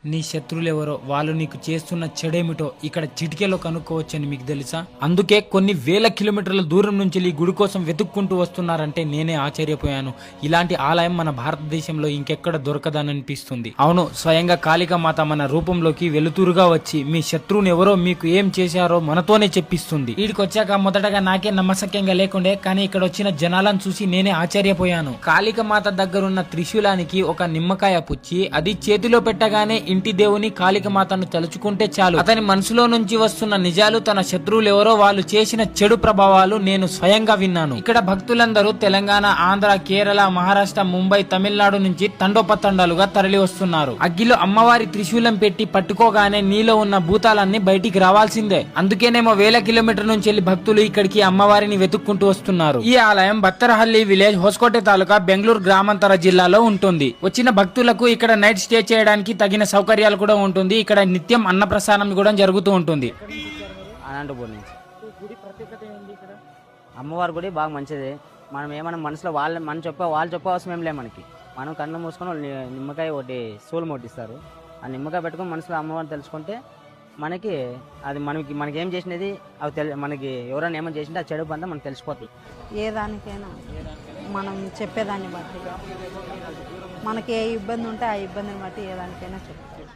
నీ శత్రువులు ఎవరో, వాళ్ళు నీకు చేస్తున్న చెడేమిటో ఇక్కడ చిటికెలో కనుక్కోవచ్చని మీకు తెలుసా? అందుకే కొన్ని వేల కిలోమీటర్ల దూరం నుంచి ఈ గుడి కోసం వెతుక్కుంటూ వస్తున్నారంటే నేనే ఆశ్చర్యపోయాను. ఇలాంటి ఆలయం మన భారతదేశంలో ఇంకెక్కడ దొరకదనిపిస్తుంది. అవును, స్వయంగా కాళికామాత మన రూపంలోకి వెలుతురుగా వచ్చి మీ శత్రువుని ఎవరో మీకు ఏం చేశారో మనతోనే చెప్పిస్తుంది. వీడికి వచ్చాక మొదటగా నాకే నమ్మశక్యంగా లేకుండే, కానీ ఇక్కడ వచ్చిన జనాలను చూసి నేనే ఆశ్చర్యపోయాను. కాళికామాత దగ్గరున్న త్రిశూలానికి ఒక నిమ్మకాయ పుచ్చి అది చేతిలో పెట్టగానే ఇంటి దేవుని కాళికామాతను తలుచుకుంటే చాలు అతని మనసులో నుంచి వస్తున్న నిజాలు, తన శత్రువులు ఎవరో, వాళ్ళు చేసిన చెడు ప్రభావాలు నేను స్వయంగా విన్నాను. ఇక్కడ భక్తులందరూ తెలంగాణ, ఆంధ్ర, కేరళ, మహారాష్ట్ర, ముంబై, తమిళనాడు నుంచి తండోపతండాలుగా తరలి వస్తున్నారు. అగ్గిలో అమ్మవారి త్రిశూలం పెట్టి పట్టుకోగానే నీలో ఉన్న భూతాలన్నీ బయటికి రావాల్సిందే. అందుకేనేమో వేల కిలోమీటర్ నుంచి వెళ్లి భక్తులు ఇక్కడికి అమ్మవారిని వెతుక్కుంటూ వస్తున్నారు. ఈ ఆలయం బత్తరహల్లి విలేజ్, హోస్కోటే తాలూకా, బెంగళూరు గ్రామాంతర జిల్లాలో ఉంటుంది. వచ్చిన భక్తులకు ఇక్కడ నైట్ స్టే చేయడానికి తగిన సౌకర్యాలు కూడా ఉంటుంది. ఇక్కడ నిత్యం అన్నప్రసాదం కూడా జరుగుతూ ఉంటుంది. అనంతపూర్ నుంచి అమ్మవారి గుడి బాగా మంచిది. మనం ఏమన్నా మనసులో వాళ్ళు చెప్పే అవసరం ఏం లేదు. మనం కన్ను మూసుకొని నిమ్మకాయ ఒకటి సూలు మొట్టిస్తారు. ఆ నిమ్మకాయ పెట్టుకొని మనసులో అమ్మవారిని తెలుసుకుంటే మనకి అది మనకేం చేసినది అవి మనకి ఎవరైనా ఏమైనా చేసింటే ఆ చెడు బంధం మనకు తెలిసిపోతుంది. ఏ దానికైనా మనం చెప్పేదాన్ని బట్టి, మనకి ఏ ఇబ్బంది ఉంటే ఆ ఇబ్బందిని బట్టి ఏ దానికైనా చెప్తాం.